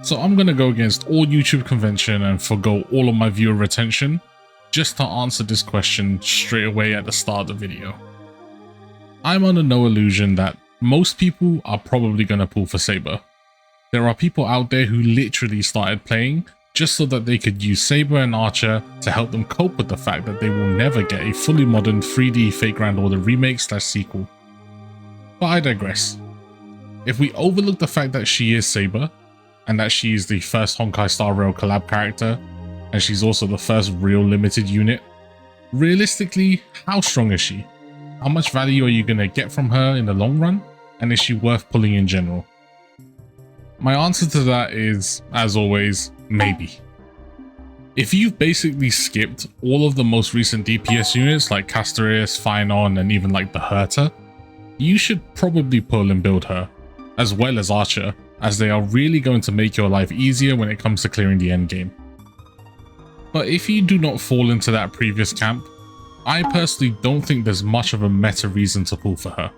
So I'm going to go against all YouTube convention and forgo all of my viewer retention just to answer this question straight away at the start of the video. I'm under no illusion that most people are probably going to pull for Saber. There are people out there who literally started playing just so that they could use Saber and Archer to help them cope with the fact that they will never get a fully modern 3D Fate Grand Order remake/sequel. But I digress. If we overlook the fact that she is Saber, and that she is the first Honkai Star Rail collab character, and she's also the first real limited unit, realistically, how strong is she? How much value are you going to get from her in the long run? And is she worth pulling in general? My answer to that is, as always, maybe. If you've basically skipped all of the most recent DPS units like Castorius, Phynon, and even like the Herta, you should probably pull and build her, as well as Archer, as they are really going to make your life easier when it comes to clearing the endgame. But if you do not fall into that previous camp, I personally don't think there's much of a meta reason to pull for her.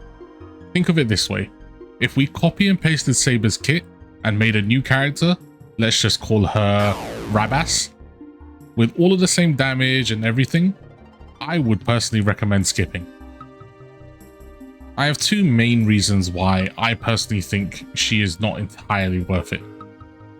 Think of it this way: if we copy and pasted Saber's kit and made a new character, let's just call her Rabas, with all of the same damage and everything, I would personally recommend skipping. I have two main reasons why I personally think she is not entirely worth it.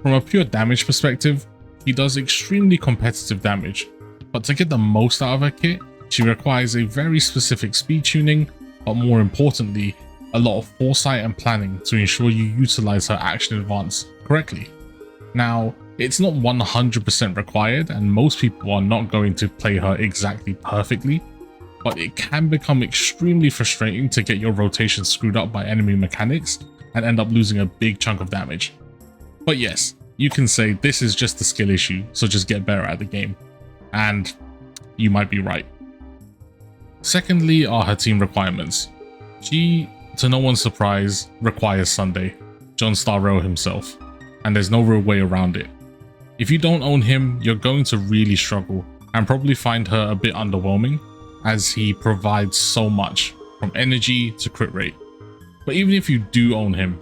From a pure damage perspective, she does extremely competitive damage, but to get the most out of her kit, she requires a very specific speed tuning, but more importantly, a lot of foresight and planning to ensure you utilize her action advance correctly. Now, it's not 100% required, and most people are not going to play her exactly perfectly, but it can become extremely frustrating to get your rotation screwed up by enemy mechanics and end up losing a big chunk of damage. But yes, you can say this is just a skill issue, so just get better at the game. And you might be right. Secondly are her team requirements. She, to no one's surprise, requires Sunday, John Star Rail himself, and there's no real way around it. If you don't own him, you're going to really struggle and probably find her a bit underwhelming, as he provides so much, from energy to crit rate. But even if you do own him,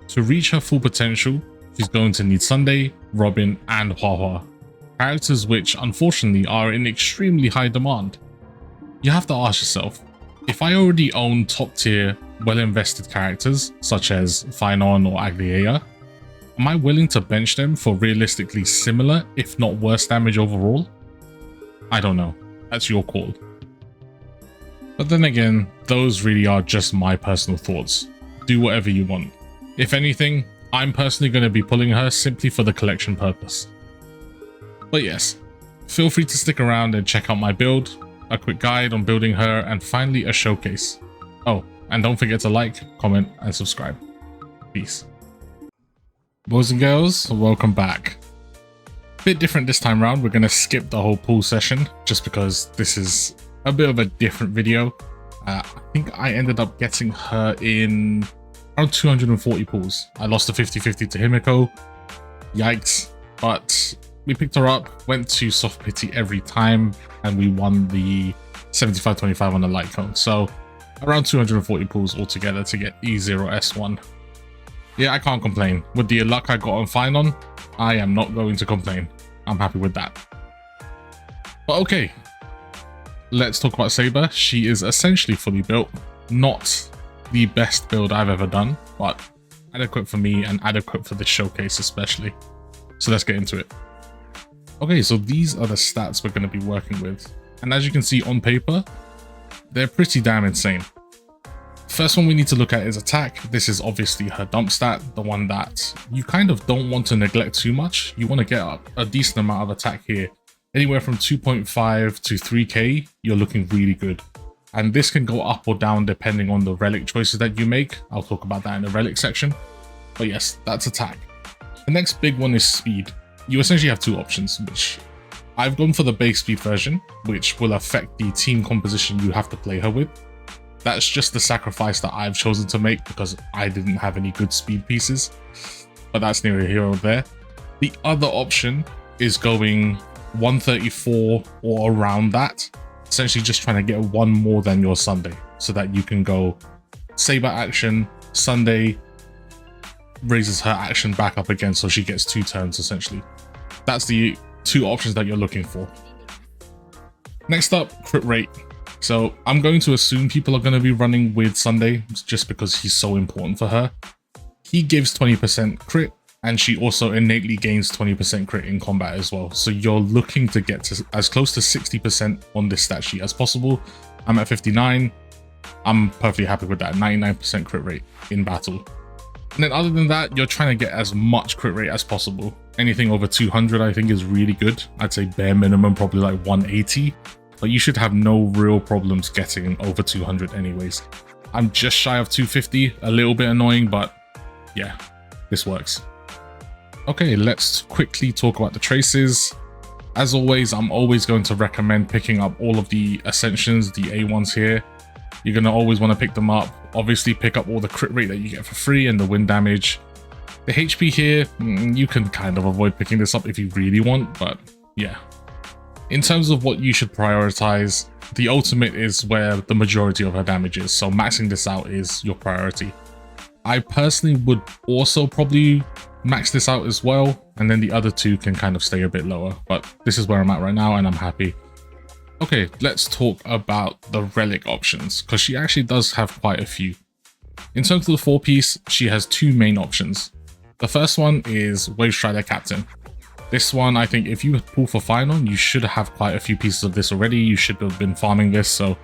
to reach her full potential, she's going to need Sunday, Robin, and Hua, characters which unfortunately are in extremely high demand. You have to ask yourself, if I already own top tier, well invested characters such as Phynon or Agliea, am I willing to bench them for realistically similar, if not worse damage overall? I don't know, that's your call. But then again, those really are just my personal thoughts. Do whatever you want. If anything, I'm personally going to be pulling her simply for the collection purpose. But yes, feel free to stick around and check out my build, a quick guide on building her, and finally a showcase. Oh, and don't forget to like, comment, and subscribe. Peace. Boys and girls, welcome back. Bit different this time around, we're going to skip the whole pool session, just because this is a bit of a different video. I think I ended up getting her in around 240 pulls. I lost a 50-50 to Himiko. Yikes. But we picked her up, went to soft pity every time, and we won the 75-25 on the light cone. So around 240 pulls altogether to get E0S1. Yeah, I can't complain. With the luck I got on Phynon, I am not going to complain. I'm happy with that. But okay, let's talk about Saber. She is essentially fully built. Not the best build I've ever done, but adequate for me and adequate for this showcase especially. So let's get into it. Okay, so these are the stats we're going to be working with. And as you can see on paper, they're pretty damn insane. First one we need to look at is attack. This is obviously her dump stat, the one that you kind of don't want to neglect too much. You want to get up a decent amount of attack here. Anywhere from 2.5 to 3k, you're looking really good. And this can go up or down depending on the relic choices that you make. I'll talk about that in the relic section. But yes, that's attack. The next big one is speed. You essentially have two options, which I've gone for the base speed version, which will affect the team composition you have to play her with. That's just the sacrifice that I've chosen to make because I didn't have any good speed pieces, but that's neither here nor there. The other option is going 134 or around that, essentially just trying to get one more than your Sunday so that you can go Saber action, Sunday, raises her action back up again, so she gets 2 turns essentially. That's the 2 options that you're looking for. Next up, crit rate. So I'm going to assume people are going to be running with Sunday just because he's so important for her. He gives 20% crit, and she also innately gains 20% crit in combat as well. So you're looking to get to as close to 60% on this stat sheet as possible. I'm at 59. I'm perfectly happy with that 99% crit rate in battle. And then other than that, you're trying to get as much crit rate as possible. Anything over 200 I think is really good. I'd say bare minimum probably like 180, but you should have no real problems getting over 200 anyways. I'm just shy of 250, a little bit annoying, but yeah, this works. Okay, let's quickly talk about the traces. As always, I'm always going to recommend picking up all of the Ascensions, the A1s here. You're going to always want to pick them up. Obviously, pick up all the crit rate that you get for free and the wind damage. The HP here, you can kind of avoid picking this up if you really want, but yeah. In terms of what you should prioritize, the ultimate is where the majority of her damage is, so maxing this out is your priority. I personally would also probably max this out as well, and then the other 2 can kind of stay a bit lower, but this is where I'm at right now and I'm happy. Okay, let's talk about the Relic options, because she actually does have quite a few. In terms of the 4-piece, she has 2 main options. The first one is Wave Strider Captain. This one, I think if you pull for Final, you should have quite a few pieces of this already. You should have been farming this, so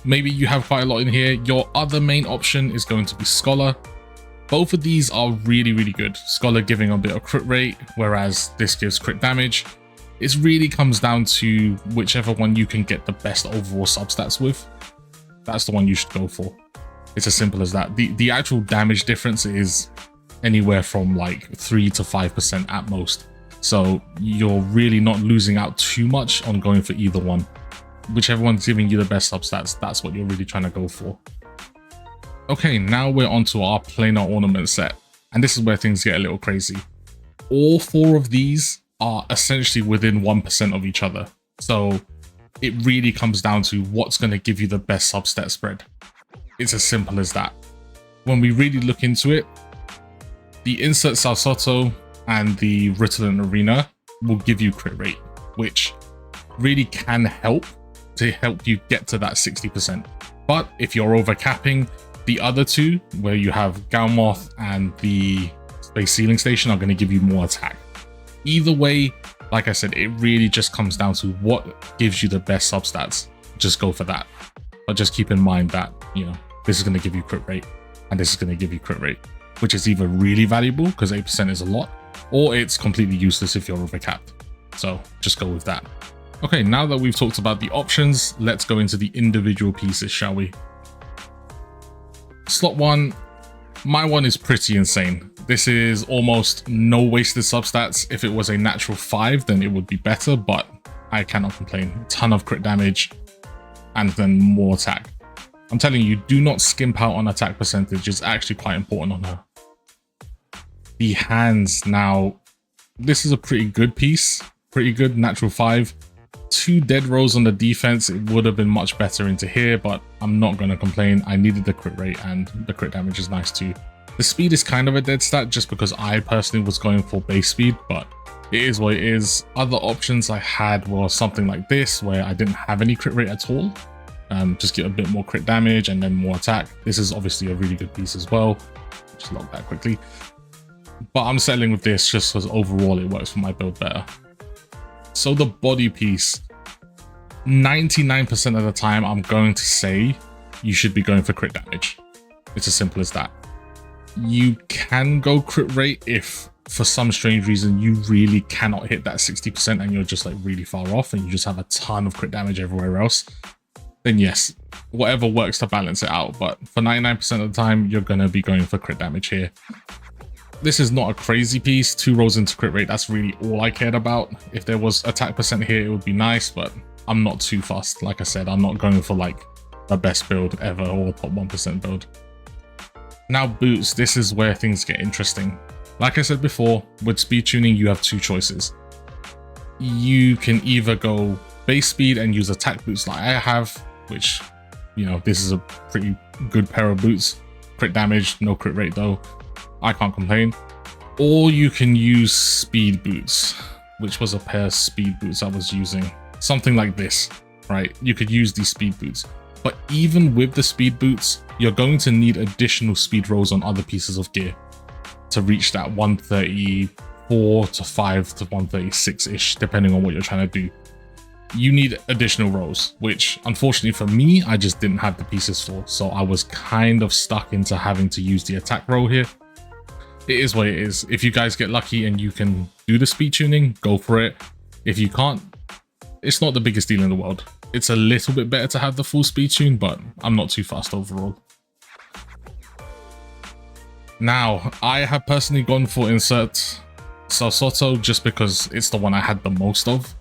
maybe you have quite a lot in here. Your other main option is going to be Scholar. Both of these are really, really good. Scholar giving a bit of crit rate, whereas this gives crit damage. It really comes down to whichever one you can get the best overall substats with. That's the one you should go for. It's as simple as that. The actual damage difference is anywhere from like 3 to 5% at most. So you're really not losing out too much on going for either one. Whichever one's giving you the best substats, that's what you're really trying to go for. Okay, now we're on to our Planar Ornament set. And this is where things get a little crazy. All 4 of these are essentially within 1% of each other. So it really comes down to what's going to give you the best substat spread. It's as simple as that. When we really look into it, the Insert Salsoto and the Ritalin Arena will give you crit rate, which really can help to help you get to that 60%. But if you're overcapping, the other 2, where you have Galmoth and the Space Sealing Station, are going to give you more attack. Either way, like I said, it really just comes down to what gives you the best substats. Just go for that. But just keep in mind that, you know, this is going to give you crit rate and this is going to give you crit rate, which is either really valuable because 8% is a lot, or it's completely useless if you're overcapped. So just go with that. Okay, now that we've talked about the options, let's go into the individual pieces, shall we? Slot 1, my one is pretty insane. This is almost no wasted substats. If it was a natural 5, then it would be better, but I cannot complain. A ton of crit damage and then more attack. I'm telling you, do not skimp out on attack percentage. It's actually quite important on her. The hands, now, this is a pretty good piece. Pretty good, natural 5. 2 dead rolls on the defense. It would have been much better into here, but I'm not going to complain. I needed the crit rate and the crit damage is nice too. The speed is kind of a dead stat just because I personally was going for base speed, but it is what it is. Other options I had were something like this, where I didn't have any crit rate at all. Just get a bit more crit damage and then more attack. This is obviously a really good piece as well. Just lock that quickly. But I'm settling with this just because overall it works for my build better. So the body piece, 99% of the time I'm going to say you should be going for crit damage. It's as simple as that. You can go crit rate if for some strange reason you really cannot hit that 60% and you're just like really far off and you just have a ton of crit damage everywhere else. Then yes, whatever works to balance it out. But for 99% of the time, you're going to be going for crit damage here. This is not a crazy piece. 2 rolls into crit rate, that's really all I cared about. If there was attack percent here, it would be nice, but I'm not too fast. Like I said, I'm not going for like the best build ever or top 1% build. Now boots, this is where things get interesting. Like I said before, with speed tuning, you have 2 choices. You can either go base speed and use attack boots like I have, which, you know, this is a pretty good pair of boots. Crit damage, no crit rate though. I can't complain. Or you can use speed boots, which was a pair of speed boots I was using. Something like this, right? You could use these speed boots. But even with the speed boots, you're going to need additional speed rolls on other pieces of gear to reach that 134 to 5 to 136-ish, depending on what you're trying to do. You need additional rolls, which unfortunately for me, I just didn't have the pieces for. So I was kind of stuck into having to use the attack roll here. It is what it is. If you guys get lucky and you can do the speed tuning, go for it. If you can't, it's not the biggest deal in the world. It's a little bit better to have the full speed tune, but I'm not too fast overall. Now, I have personally gone for insert Salsoto just because it's the one I had the most of.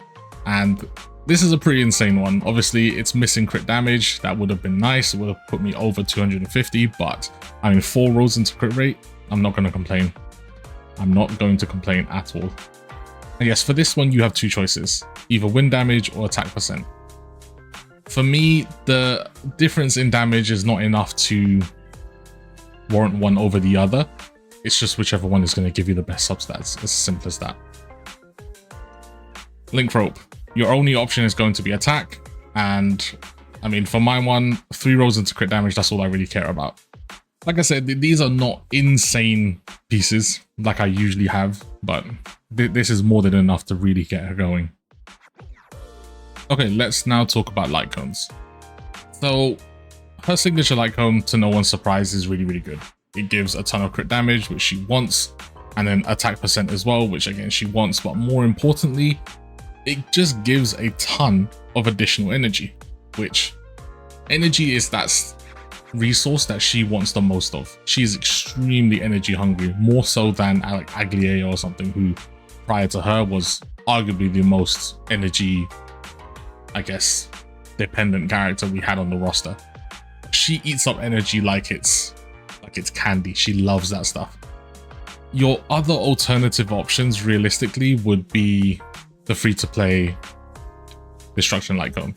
And this is a pretty insane one. Obviously, it's missing crit damage. That would have been nice. It would have put me over 250, but I mean, 4 rolls into crit rate. I'm not going to complain. I'm not going to complain at all. And yes, for this one, you have 2 choices, either win damage or attack percent. For me, the difference in damage is not enough to warrant one over the other. It's just whichever one is going to give you the best substats. As simple as that. Link rope. Your only option is going to be attack. And I mean, for my one, 3 rolls into crit damage, that's all I really care about. Like I said, these are not insane pieces like I usually have, but this is more than enough to really get her going. Okay, let's now talk about light cones. So her signature light cone, to no one's surprise, is really, really good. It gives a ton of crit damage, which she wants, and then attack percent as well, which again she wants, but more importantly, it just gives a ton of additional energy, which energy is that resource that she wants the most of. She's extremely energy hungry, more so than like Aglier or something, who prior to her was arguably the most energy, I guess, dependent character we had on the roster. She eats up energy like it's candy. She loves that stuff. Your other alternative options realistically would be the free-to-play Destruction Light Cone.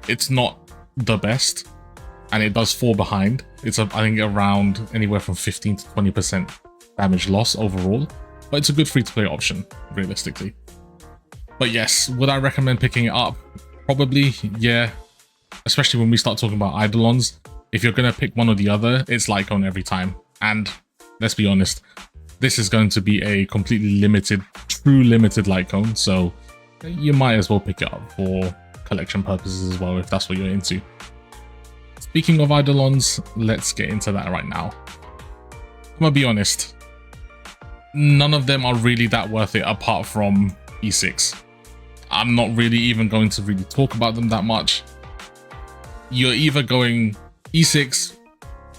It's not the best, and it does fall behind. It's I think around anywhere from 15 to 20% damage loss overall, but it's a good free-to-play option realistically. But yes, would I recommend picking it up? Probably, yeah. Especially when we start talking about Eidolons. If you're going to pick one or the other, it's Light Cone every time. And let's be honest, this is going to be a completely limited, true limited Light Cone, so you might as well pick it up for collection purposes as well, if that's what you're into. Speaking of Eidolons, let's get into that right now. I'm gonna be honest, none of them are really that worth it apart from E6. I'm not really even going to really talk about them that much. You're either going E6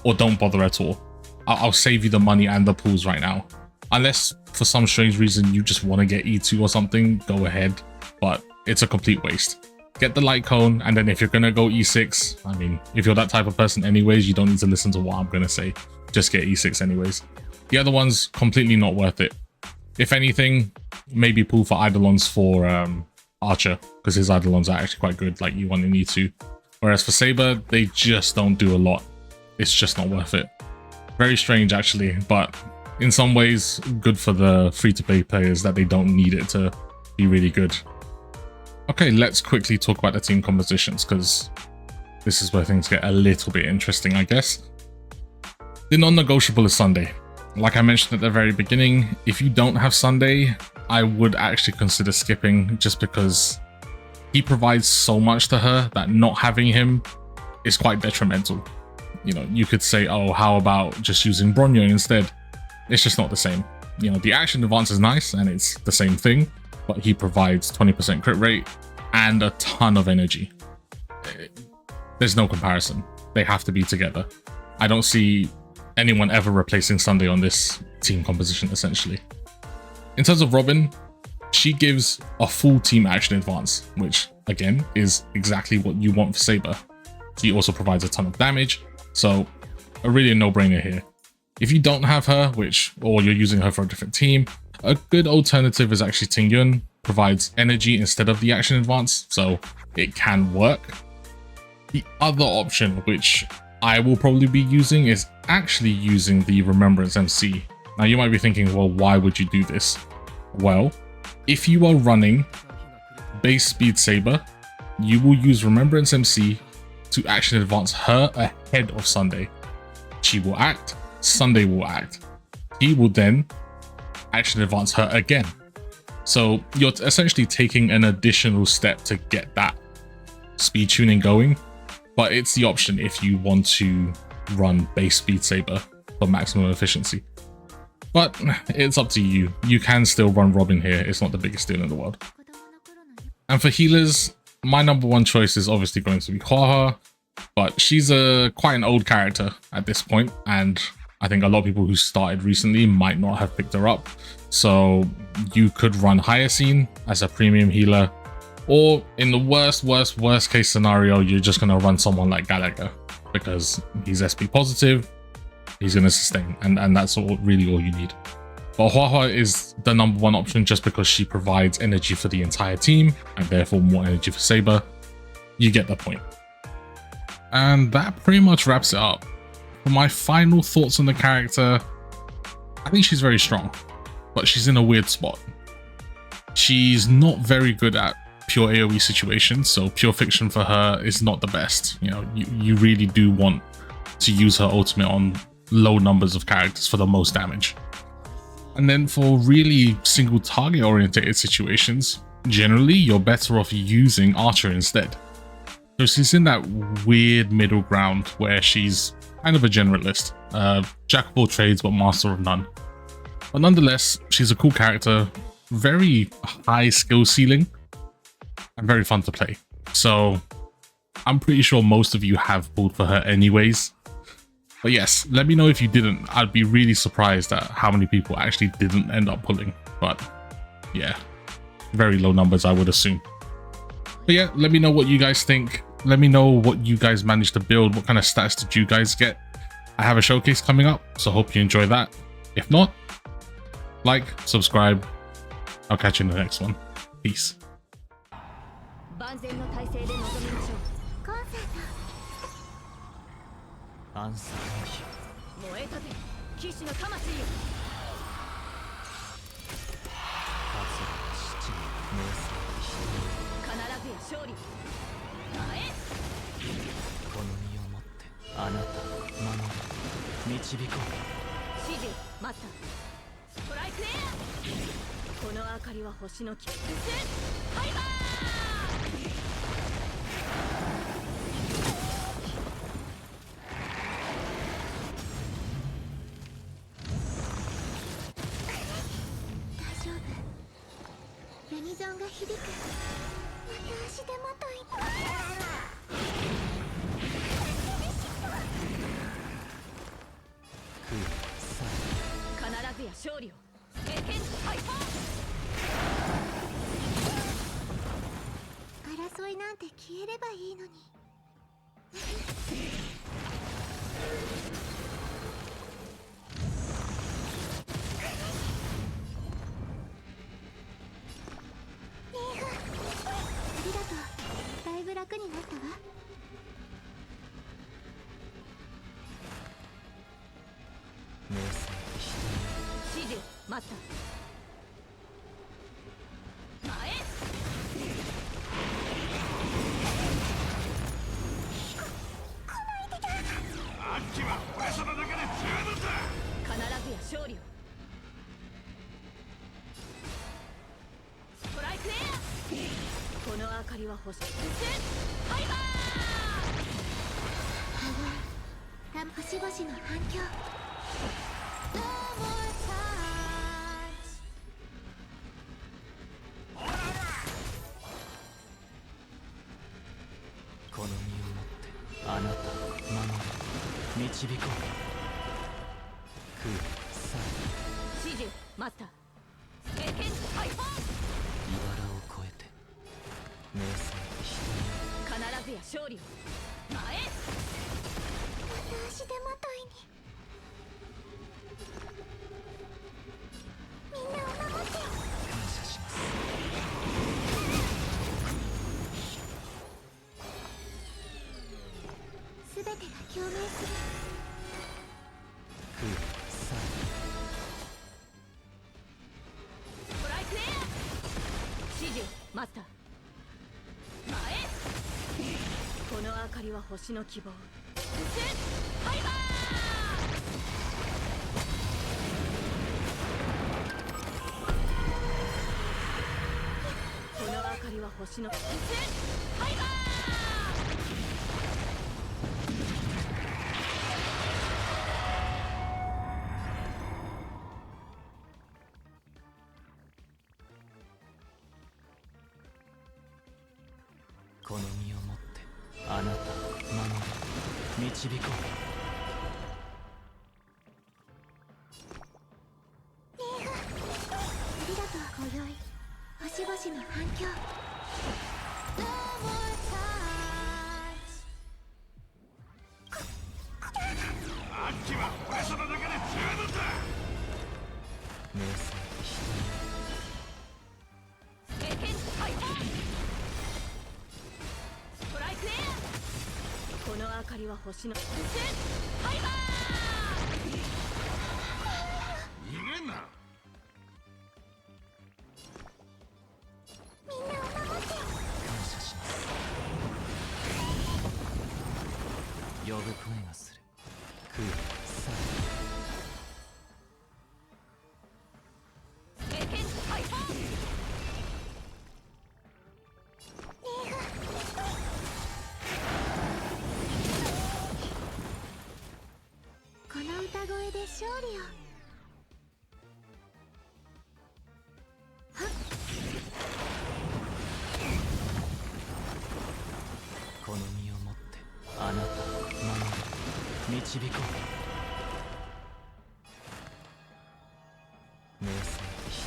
or don't bother at all. I'll save you the money and the pools right now. Unless for some strange reason you just want to get E2 or something, go ahead, but it's a complete waste. Get the Light Cone, and then if you're going to go E6, I mean, if you're that type of person anyways, you don't need to listen to what I'm going to say. Just get E6 anyways. The other one's completely not worth it. If anything, maybe pull for Eidolons for Archer, because his Eidolons are actually quite good, like E1 and E2. Whereas for Saber, they just don't do a lot. It's just not worth it. Very strange actually, but in some ways good for the free-to-play players that they don't need it to be really good. Okay, let's quickly talk about the team compositions, because this is where things get a little bit interesting, I guess. The non-negotiable is Sunday. Like I mentioned at the very beginning, if you don't have Sunday, I would actually consider skipping, just because he provides so much to her that not having him is quite detrimental. You know, you could say, oh, how about just using Bronyo instead? It's just not the same. You know, the action advance is nice and it's the same thing, but he provides 20% crit rate and a ton of energy. There's no comparison. They have to be together. I don't see anyone ever replacing Sunday on this team composition, essentially. In terms of Robin, she gives a full team action advance, which again is exactly what you want for Saber. She also provides a ton of damage, so a really no-brainer here. If you don't have her, or you're using her for a different team, a good alternative is actually Tingyun. Provides energy instead of the action advance, so it can work. The other option, which I will probably be using, is actually using the Remembrance MC. Now you might be thinking, well, why would you do this? Well, if you are running base speed Saber, you will use Remembrance MC to action advance her ahead of Sunday. She will act, Sunday will act. He will then action advance her again. So you're essentially taking an additional step to get that speed tuning going, but it's the option if you want to run base speed Saber for maximum efficiency. But it's up to you. You can still run Robin here. It's not the biggest deal in the world. And for healers, my number one choice is obviously going to be Huaha, but she's quite an old character at this point, and I think a lot of people who started recently might not have picked her up. So you could run Hyacine as a premium healer, or in the worst case scenario, you're just going to run someone like Gallagher because he's SP positive, he's going to sustain, and that's really all you need. But Huahua is the number one option just because she provides energy for the entire team and therefore more energy for Saber. You get the point. And that pretty much wraps it up. For my final thoughts on the character, I think she's very strong, but she's in a weird spot. She's not very good at pure AoE situations, so pure fiction for her is not the best. You know, you really do want to use her ultimate on low numbers of characters for the most damage. And then for really single target oriented situations, generally you're better off using Archer instead. So she's in that weird middle ground where she's kind of a generalist, jack of all trades but master of none. But nonetheless, she's a cool character, very high skill ceiling, and very fun to play. So I'm pretty sure most of you have pulled for her anyways. But yes, let me know if you didn't. I'd be really surprised at how many people actually didn't end up pulling. But yeah, very low numbers, I would assume. But yeah, let me know what you guys think. Let me know what you guys managed to build. What kind of stats did you guys get? I have a showcase coming up, so hope you enjoy that. If not, like, subscribe. I'll catch you in the next one. Peace. マスター。前。この明かりは星の希望。ハイバー。この明かりは星のハイバー。この身をもってあなたを守り導こう。ありがとう今宵星々の反響。あっちは俺様だけで十分だ。名声経験ハイパー。ストライクエア。この明かりは星のハイバー。逃げんな。みんなを守って。感謝します。呼ぶ声がする。空さ経験ハイパー。この歌声で勝利を。この身をもってあなたを守り導こう。名声人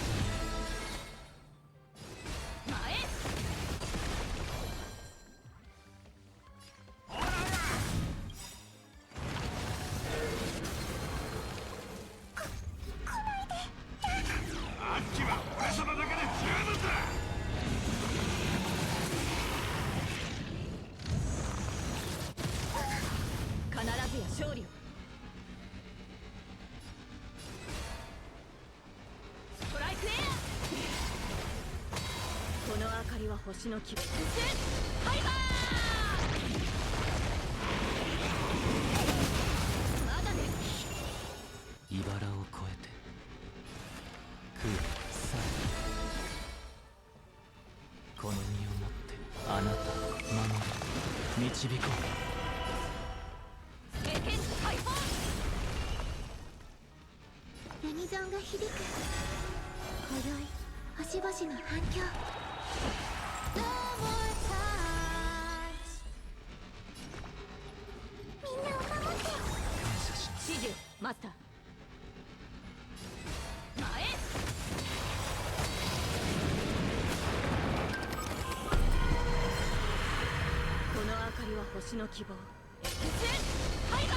前。あっちは俺様だけで十分だ。必ずや勝利を。ストライクエア。この明かりは星の希望。ハイバー。まだね。茨を越えて空さこの身をもってあなたを守り導こ経験ハイパー。ユニゾンが響く。今宵星々の反響。みんなを守って。う。感謝します。指示マスター。前。この明かりは星の希望。ハイバー。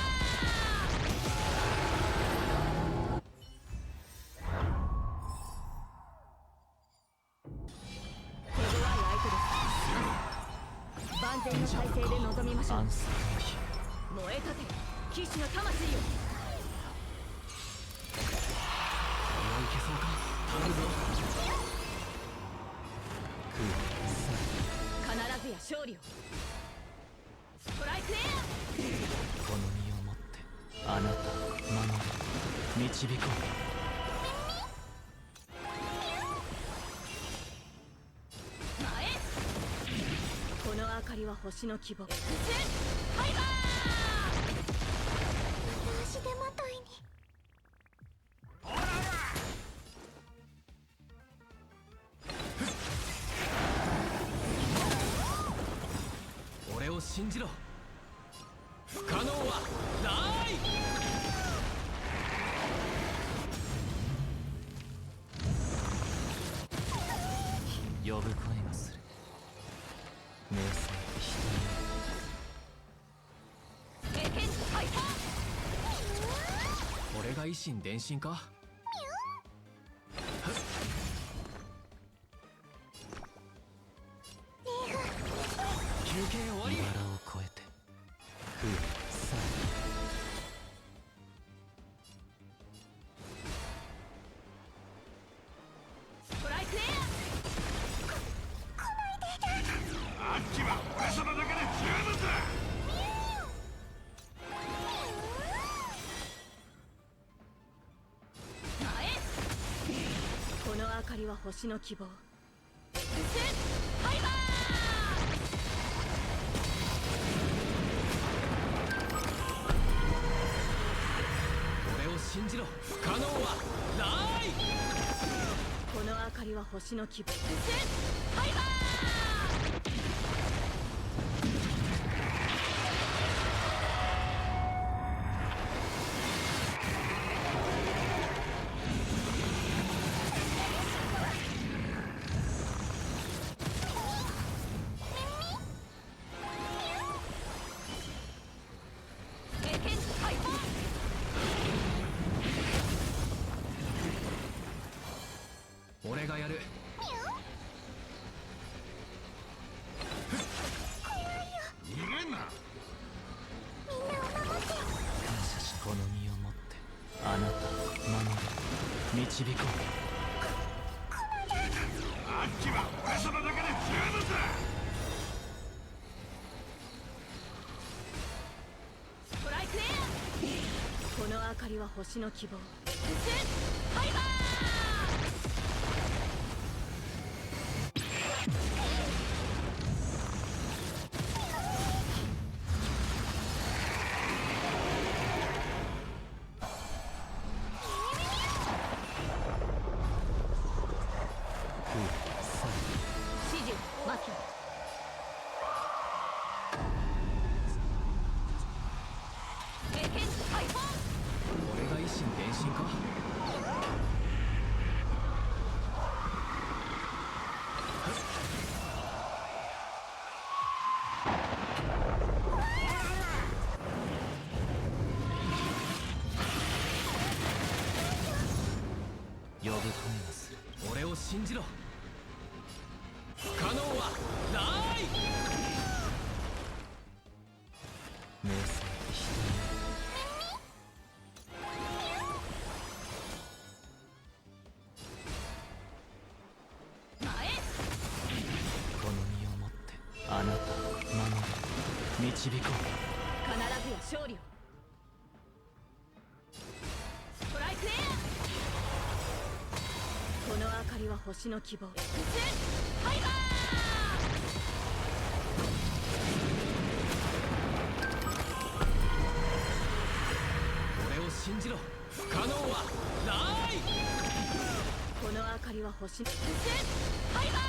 手強い相手です。万全の体勢で臨みましょう。アンサーの日燃え立てる騎士の魂よ。いけそうか。頼むぞ。空さ必ずや勝利を。ストライクエこの身をもってあなたを守り導こア。前。この明かりは星の希望。ハイバ足手まといに。う。俺を信じろ。不可能はない。呼ぶ声がする。名声人ー。経験ハイパー。これが維新伝心か。休憩終わり。茨を越えて空さストライクエア。かりは星の希望。ファイバ俺を信じろ。不可能はない。ー。この明かりは星の希望。ファイバー。俺がやる。逃げんな。この身をもってあなたを守る、導こあっちは俺様だけで十分だ。ストライクエア。この明かりは星の希望。ファイバー。指示待つ。経験解放。う。俺が一心伝心か。呼ぶ声がする。俺を信じろ。不可能はない。目を背けて人に前。この身をもってあなたを守る、導こ必ずや勝利を。ストライクエア。この明かりは星の希望。ファイバー。う。俺を信じろ。不可能はない。この明かりは星のファイバー。